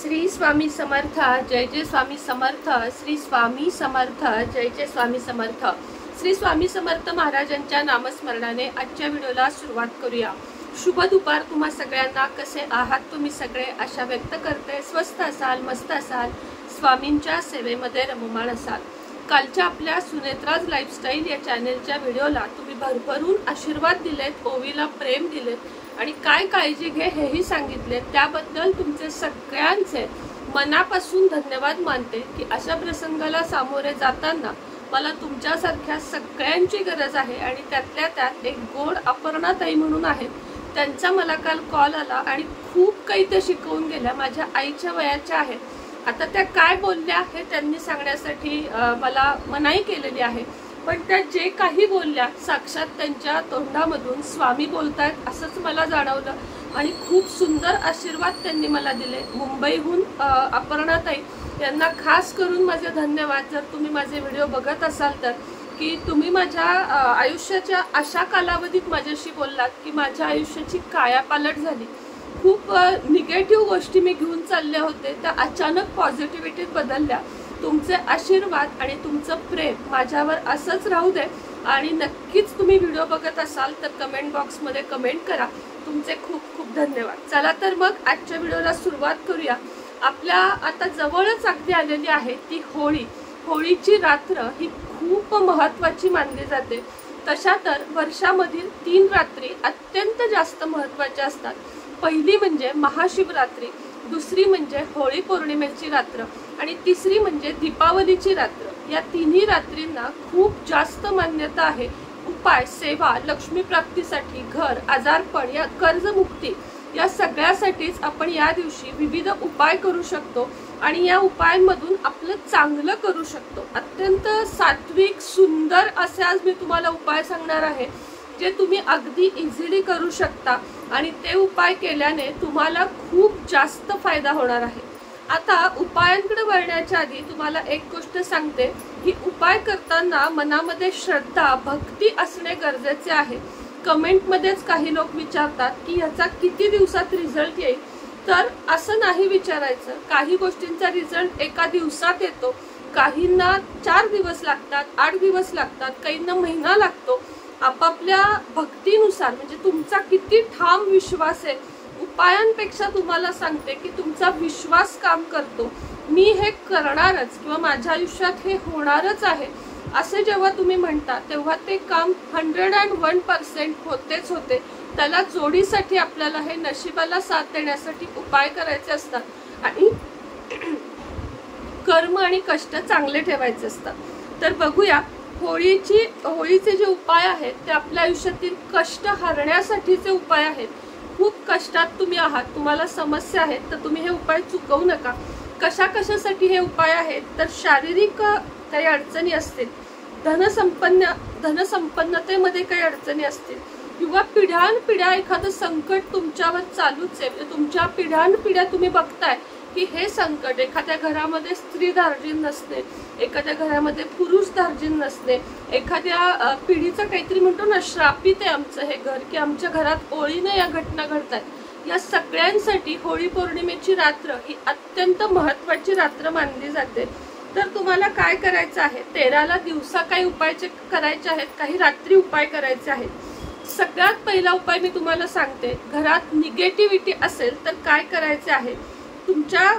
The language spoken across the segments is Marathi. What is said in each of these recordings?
श्री स्वामी समर्थ, जय जय स्वामी समर्थ। श्री स्वामी समर्थ, जय जय स्वामी समर्थ। श्री स्वामी समर्थ महाराजांच्या नामस्मरणाने आजच्या व्हिडिओला सुरुवात करूया। शुभ दुपार तुम्हा सगळ्यांना। कसे आहात तुम्ही सगळे? आशा व्यक्त करते स्वस्थ असाल, मस्त असाल, स्वामींच्या सेवेमध्ये रममाण असाल। कालच्या आपल्या सुनेत्राज लाईफस्टाईल या चॅनलच्या व्हिडिओला तुम्ही भरभरून आशीर्वाद दिलेत, ओवीला प्रेम दिलेत आणि काय काळजी घे हेही सांगितले। त्याबद्दल तुमचे सगळ्यांचे मनापासून धन्यवाद मानते की अशा प्रसंगाला सामोरे जाताना मला तुमच्यासारख्या सगळ्यांची गरज आहे। आणि त्यातल्या त्यात एक गोड अपर्णाताई म्हणून आहेत, त्यांचा मला काल कॉल आला आणि खूप काही ते शिकवून गेल्या। माझ्या आईच्या वयाच्या आहेत। आता त्या काय बोलल्या हे त्यांनी सांगण्यासाठी मला मनाई केलेली आहे, पण त्या जे काही बोलल्या साक्षात त्यांच्या तोंडामधून स्वामी बोलतायत असंच मला जाणवलं आणि खूप सुंदर आशीर्वाद त्यांनी मला दिले। मुंबईहून अपर्णाताई यांना खास करून माझे धन्यवाद। जर तुम्ही माझे व्हिडिओ बघत असाल तर की तुम्ही माझ्या आयुष्याच्या अशा कालावधीत माझ्याशी बोललात की माझ्या आयुष्याची कायापालट झाली। खूप निगेटिव्ह गोष्टी मी घेऊन चालले होते, त्या अचानक पॉझिटिव्हिटीत बदलल्या। तुमचे आशीर्वाद आणि तुमचं प्रेम माझ्यावर असंच राहू दे आणि नक्कीच तुम्ही व्हिडिओ बघत असाल तर कमेंट बॉक्समध्ये कमेंट करा। तुमचे खूप खूप धन्यवाद। चला तर मग आजच्या व्हिडिओला सुरुवात करूया। आपल्या आता जवळच अगदी आलेली आहे ती होळी। होळीची रात्र ही खूप महत्त्वाची मानली जाते। तशा तर वर्षामधील 3 रात्री अत्यंत जास्त महत्त्वाच्या असतात। पहिली म्हणजे महाशिवरात्री, दुसरी म्हणजे होळी पौर्णिमेची रात्र आणि तिसरी म्हणजे दीपावलीची रात्र। या तिन्ही रात्रींना खूप जास्त मान्यता आहे। उपाय, सेवा, लक्ष्मी प्राप्तीसाठी, घर, आजारपण या कर्जमुक्ती या सगळ्यासाठीच आपण या दिवशी विविध उपाय करू शकतो आणि या उपायांमधून आपलं चांगलं करू शकतो। अत्यंत सात्विक सुंदर असे आज मी तुम्हाला उपाय सांगणार आहे जे तुम्ही अगदी इझिली करू शकता आणि ते उपाय केल्याने तुम्हाला खूप जास्त फायदा होणार आहे। आता उपायांकडे वळण्याच्या आधी तुम्हाला एक गोष्ट सांगते की उपाय करताना मनामध्ये श्रद्धा, भक्ती असणे गरजेचे आहे। कमेंटमध्येच काही लोक विचारतात की याचा किती दिवसात रिझल्ट येईल, तर असं नाही विचारायचं। काही गोष्टींचा रिझल्ट एका दिवसात येतो, काहींना 4 दिवस लागतात, 8 दिवस लागतात, काहींना महिना लागतो। आपापल्या भक्तीनुसार म्हणजे तुमचा किती ठाम विश्वास आहे। उपायांपेक्षा तुम्हाला सांगते की तुमचा विश्वास काम करतो। मी हे करणारच किंवा माझ्या आयुष्यात हे होणारच आहे असे जेव्हा तुम्ही म्हणता तेव्हा ते काम 101% होतेच होते। त्याला जोडीसाठी आपल्याला हे नशिबाला साथ देण्यासाठी उपाय करायचे असतात आणि कर्म आणि कष्ट चांगले ठेवायचे असतात। तर बघूया होळीचे जे उपाय आहेत ते आपल्या आयुष्यातील कष्ट हरण्यासाठीचे उपाय आहेत। खूप कष्टात तुम्ही आहात, तुम्हाला समस्या आहेत, तर तुम्ही हे उपाय चुकवू नका। कशासाठी हे उपाय आहेत तर शारीरिक काही अडचणी असतील, धनसंपन्नतेमध्ये काही अडचणी असतील किंवा पिढ्यानपिढ्या एखादं संकट तुमच्यावर चालूच आहे। तुमच्या पिढ्यानपिढ्या तुम्ही बघताय की हे संकट, एखाद्या घरामध्ये स्त्री धार्जिन नसणे, एखाद्या घरामध्ये पुरुष धार्जिन नसणे, एखाद्या पिढीचं काहीतरी म्हणतो ना श्रापित आहे आमचं हे घर, की आमच्या घरात ओळीने या घटना घडतात। या सगळ्यांसाठी होळी पौर्णिमेची रात्र ही अत्यंत महत्त्वाची रात्र मानली जाते। तर तुम्हाला काय करायचं आहे, 13ला दिवसा काही उपाय करायचे आहेत, काही रात्री उपाय करायचे आहेत। सगळ्यात पहिला उपाय मी तुम्हाला सांगते, घरात निगेटिव्हिटी असेल तर काय करायचे आहे। तुमच्या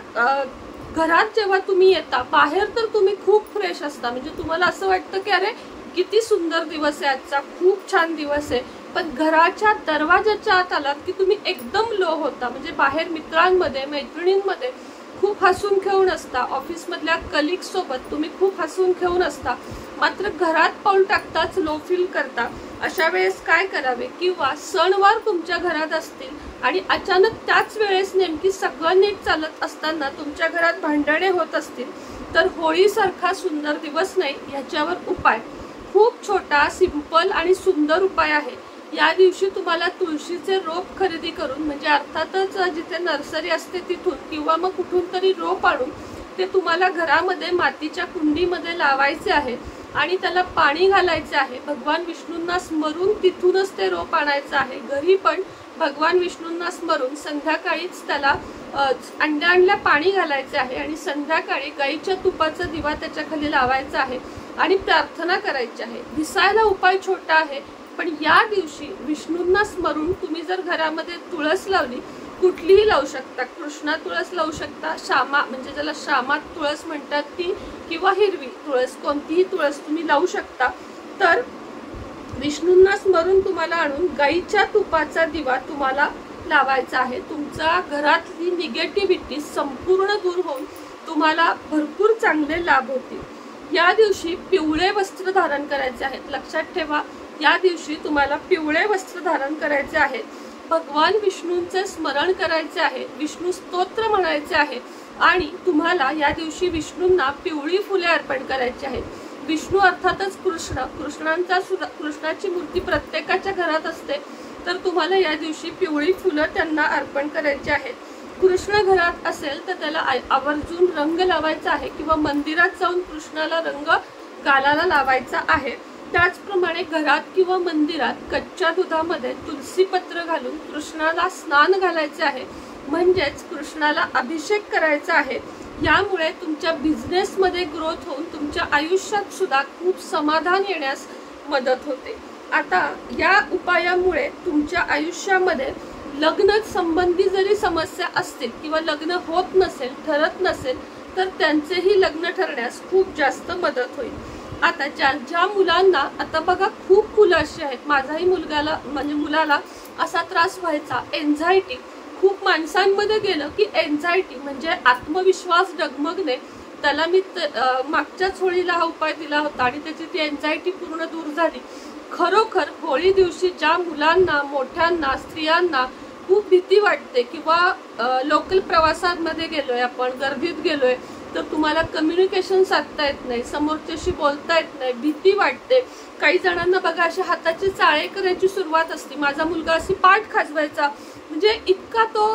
घरात जेव्हा तुम्ही येता, बाहेर तर तुम्ही खूप फ्रेश असता, म्हणजे तुम्हाला असं वाटतं की अरे किती सुंदर दिवस आहे आजचा, खूप छान दिवस आहे, पण घराच्या दरवाजाच्या आत आलात की तुम्ही एकदम लो होता। म्हणजे बाहेर मित्रांमध्ये, मैत्रिणींमध्ये खूप हसून खेळून असता, ऑफिसमधल्या कलिग्स सोबत तुम्ही खूप हसून खेळून असता, मात्र घरात पाऊल टाकताच लो फील करता। अशा वेळेस काय करावे, किंवा सणवार तुमच्या घरात असतील आणि अचानक त्याच वेळेस नेमकी सगळं नीट चालत असताना तुमच्या घरात भांडणे होत असतील तर होळीसारखा सुंदर दिवस नाही, याच्यावर उपाय खूप छोटा, सिंपल आणि सुंदर उपाय आहे। या दिवशी तुम्हाला तुळशीचे रोप खरेदी करून, म्हणजे अर्थातच जिथे नर्सरी असते तिथून किंवा मग कुठून तरी रोप आणून ते तुम्हाला घरामध्ये मातीच्या कुंडीमध्ये लावायचे आहे आणि त्याला पाणी घालायचे आहे। भगवान विष्णूंना स्मरून तिथूनच ते रोप आणायचं आहे। घरी पण भगवान विष्णूंना स्मरून संध्याकाळीच त्याला अंड्याला पाणी घालायचे आहे आणि संध्याकाळी गाईच्या तुपाचा दिवा त्याच्या खाली लावायचा आहे आणि प्रार्थना करायची आहे। दिसायला उपाय छोटा आहे, पण या दिवशी विष्णूंना स्मरून तुम्ही जर घरामध्ये तुळस लावली, कुठलीही लावू शकता, कृष्णा तुळस लावू शकता, श्यामा म्हणजे ज्याला श्यामा तुळस म्हणतात ती, किंवा हिरवी तुळस, कोणतीही तुळस तुम्ही लावू शकता। तर विष्णूंना स्मरून तुम्हाला आणून गाईच्या तुपाचा दिवा तुम्हाला लावायचा आहे। तुमच्या घरातली निगेटिव्हिटी संपूर्ण दूर होऊन तुम्हाला भरपूर चांगले लाभ होतील। या दिवशी पिवळे वस्त्र धारण करायचे आहेत। लक्षात ठेवा, या दिवशी तुम्हाला पिवळे वस्त्र धारण करायचे आहेत। भगवान विष्णूंचे स्मरण करायचे आहे, विष्णू स्तोत्र म्हणायचे आहे आणि तुम्हाला या दिवशी विष्णूंना पिवळी फुले अर्पण करायची आहेत। विष्णू अर्थातच कृष्णाची मूर्ती प्रत्येकाच्या घरात असते, तर तुम्हाला या दिवशी पिवळी फुलं त्यांना अर्पण करायची आहेत। कृष्ण घरात असेल तर त्याला आवर्जून रंग लावायचा आहे किंवा मंदिरात जाऊन कृष्णाला रंग गालाला लावायचा आहे। त्याचप्रमाणे घरात किंवा मंदिरात कच्च्या दुधामध्ये तुलसी पत्र घालून कृष्णाला स्नान घालायचे आहे, म्हणजेच कृष्णाला अभिषेक करायचा आहे। यामुळे तुमच्या बिझनेसमध्ये ग्रोथ होऊन तुमच्या आयुष्यात सुद्धा खूप समाधान येण्यास मदत होते। आता या उपायामुळे तुमच्या आयुष्यामध्ये लग्न संबंधी जरी समस्या असतील किंवा लग्न होत नसेल, ठरत नसेल, तर त्यांचेही लग्न ठरण्यास खूप जास्त मदत होईल। आता ज्या मुलांना, आता बघा खूप मुलं अशी आहेत, माझाही मुलाला असा त्रास व्हायचा, एन्झायटी, खूप माणसांमध्ये गेलं की एन्झायटी म्हणजे आत्मविश्वास डगमगणे, त्याला मी मागच्याच होळीला हा उपाय दिला होता आणि त्याची ती एन्झायटी पूर्ण दूर झाली। खरोखर होळी दिवशी ज्या मुलांना, मोठ्यांना, स्त्रियांना खूप भीती वाटते किंवा लोकल प्रवासांमध्ये गेलोय आपण, गर्दीत गेलोय, तर तुम्हाला कम्युनिकेशन साधता येत नाही, समोरच्याशी बोलता येत नाही, भीती वाटते, काही जणांना बघा अशा हाताची चाळे करायची सुरुवात असते। माझा मुलगा अशी पाठ खाजवायचा, म्हणजे इतका तो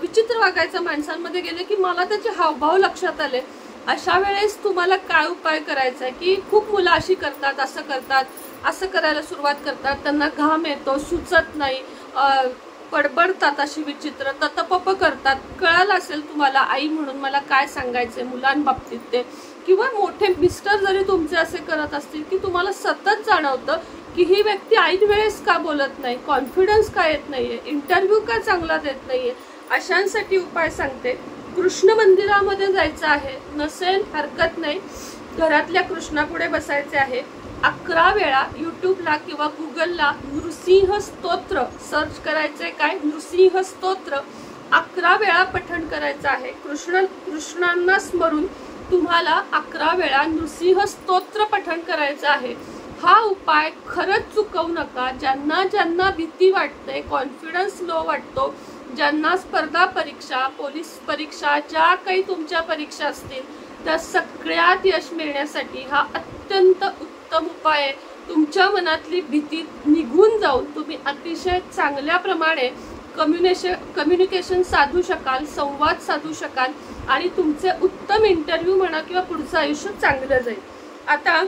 विचित्र वागायचा माणसांमध्ये गेले की मला त्याचे हावभाव लक्षात आले। अशा वेळेस तुम्हाला काय उपाय करायचा आहे की खूप मुलं अशी करतात, असं करतात, असं करायला सुरुवात करतात, त्यांना घाम येतो, सुचत नाही, पडबडतात, अशी विचित्र ततपप करतात। कळालं असेल तुम्हाला आई म्हणून मला काय सांगायचंय मुलांबाबतीत ते, किंवा मोठे मिस्टर जरी तुमचे असे करत असतील की तुम्हाला सतत जाणवतं की ही व्यक्ती ऐन वेळेस का बोलत नाही, कॉन्फिडन्स का येत नाहीये, इंटरव्ह्यू का चांगला देत नाहीये, अशांसाठी उपाय सांगते। कृष्ण मंदिरामध्ये जायचं आहे, नसेल हरकत नाही, घरातल्या कृष्णापुढे बसायचे आहे। 11 वेळा यूट्यूबला किंवा गुगलला नृसिंह स्तोत्र सर्च करायचंय, काय नृसिंह स्तोत्र 11 वेळा पठण करायचं आहे। कृष्णांना स्मरून तुम्हाला 11 वेळा नृसिंह स्तोत्र पठण करायचं आहे। हा उपाय खरंच चुकवू नका। ज्यांना भीती वाटते, कॉन्फिडन्स लो वाटतो, ज्यांना स्पर्धा परीक्षा, पोलीस परीक्षा, ज्या काही तुमच्या परीक्षा असतील त्या सगळ्यात यश मिळण्यासाठी हा अत्यंत उत्तम उपाय आहे। तुमच्या मनातली भीती निघून जाऊन तुम्ही अतिशय चांगल्या प्रमाणे कम्युनिकेशन साधू शकाल, संवाद साधू शकाल आणि तुमचे उत्तम इंटरव्ह्यू म्हणा किंवा पुढचं आयुष्य चांगलं जाईल। आता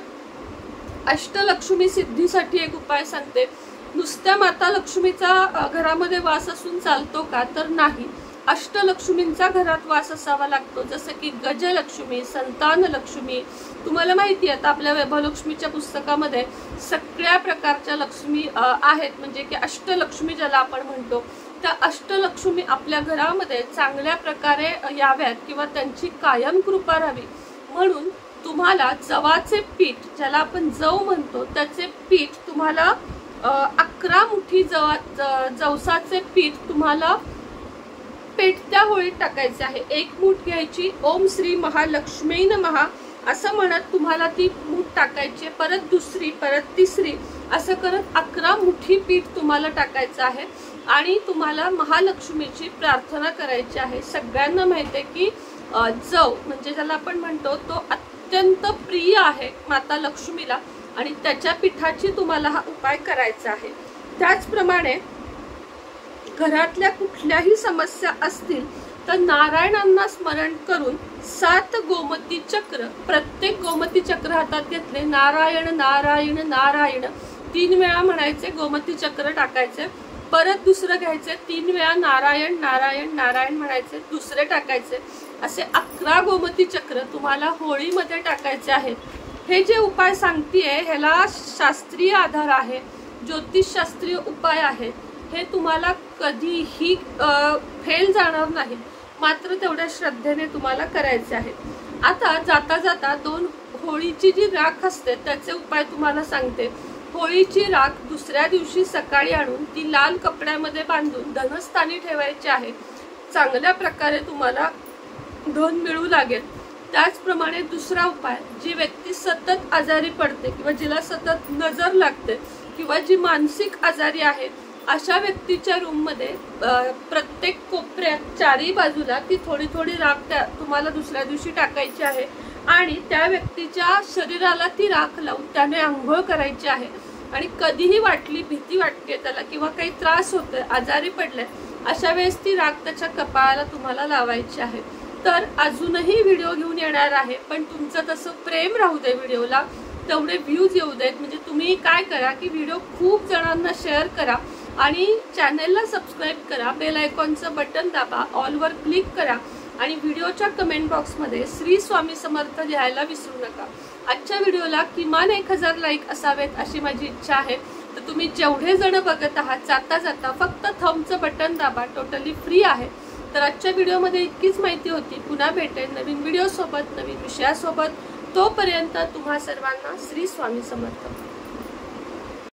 अष्टलक्ष्मी सिद्धीसाठी एक उपाय सांगते। नुसत्या माता लक्ष्मीचा घरामध्ये वास असून चालतो का, तर नाही, अष्टलक्ष्मींचा घरात वास असावा लागतो। जसं की गजलक्ष्मी, संतान लक्ष्मी, तुम्हाला माहिती आहे आता आपल्या वैभवलक्ष्मीच्या पुस्तकामध्ये सगळ्या प्रकारच्या लक्ष्मी आहेत, म्हणजे की अष्टलक्ष्मी ज्याला आपण म्हणतो, त्या अष्टलक्ष्मी आपल्या घरामध्ये चांगल्या प्रकारे याव्यात किंवा त्यांची कायम कृपा राहावी म्हणून तुम्हाला जवाचे पीठ, ज्याला आपण जव म्हणतो, त्याचे पीठ तुम्हाला 11 मुठी जवसाचे पीठ तुम्हाला पेटत्या होळीत टाकायचे आहे। 1 मूठ घ्यायची, ओम श्री महालक्ष्मी नमः असं म्हणत तुम्हाला ती मूठ टाकायची, परत दुसरी, परत तिसरी, असं करत 11 मुठी पीठ तुम्हाला टाकायचं आहे आणि तुम्हाला महालक्ष्मीची प्रार्थना करायची आहे। सगळ्यांना माहिती आहे की जव म्हणजे ज्याला आपण म्हणतो तो अत्यंत प्रिय आहे माता लक्ष्मीला आणि त्याच्या पिठाची तुम्हाला हा उपाय करायचा आहे। त्याचप्रमाणे घरातल्या कुठल्याही समस्या असतील तर नारायणांना स्मरण करून 7 गोमती चक्र, प्रत्येक गोमती चक्र हातात घेतले, नारायण नारायण नारायण 3 वेळा म्हणायचे, गोमती चक्र टाकायचे परत दुसरं घ्यायचे, 3 वेळा नारायण नारायण नारायण म्हणायचे, दुसरे टाकायचे, असे 11 गोमती चक्र तुम्हाला होळीमध्ये टाकायचे आहेत. हे जे उपाय सांगतेय ह्याला शास्त्रीय आधार आहे, ज्योतिषशास्त्रीय उपाय आहेत. हे तुम्हाला कधीही फेल जाणार नाही, मात्र तेवढ्या श्रद्धेने तुम्हाला करायचे आहेत. आता जाता जाता 2 होळीची जी राख असते त्याचे उपाय तुम्हाला सांगते. होळीची राख दुसऱ्या दिवशी सकाळी आणून ती लाल कपड्यामध्ये बांधून धनस्थानी ठेवायची आहे. चांगल्या प्रकारे तुम्हाला धन मिळू लागेल. त्याचप्रमाणे दुसरा उपाय, जी व्यक्ती सतत आजारी पडते किंवा जिला सतत नजर लागते किंवा जी मानसिक आजारी आहे, अशा व्यक्तीच्या रूममध्ये प्रत्येक कोपऱ्यात 4ही बाजूला ती थोडी थोडी राख तुम्हाला दुसऱ्या दिवशी टाकायची आहे आणि त्या व्यक्तीच्या शरीराला ती राख लावून त्याने आंघोळ करायची आहे. आणि कधीही वाटली, भीती वाटते त्याला किंवा काही त्रास होतोय, आजारी पडलाय, अशा वेळेस ती राख त्याच्या कपाळाला तुम्हाला लावायची आहे. तर अजूनही व्हिडिओ घेऊन येणार आहे, पण तुमचं तसं प्रेम राहू दे व्हिडिओला, तेवढे व्ह्यूज येऊ देत. म्हणजे तुम्ही काय करा की व्हिडिओ खूप जणांना शेअर करा आणि चॅनलला सबस्क्राईब करा, बेल आयकॉनचं बटन दाबा, ऑलवर क्लिक करा आणि व्हिडिओच्या कमेंट बॉक्समध्ये श्री स्वामी समर्थ लिहायला विसरू नका. आजच्या व्हिडिओला किमान 1000 लाईक असावेत अशी माझी इच्छा आहे. तर तुम्ही जेवढे जण बघत आहात, जाता जाता फक्त थंबचं बटन दाबा, टोटली फ्री आहे. तर आजच्या व्हिडिओमध्ये इतकीच माहिती होती. पुन्हा भेटेन नवीन व्हिडिओसोबत, नवीन विषयासोबत. तोपर्यंत तुम्हा सर्वांना श्री स्वामी समर्थ.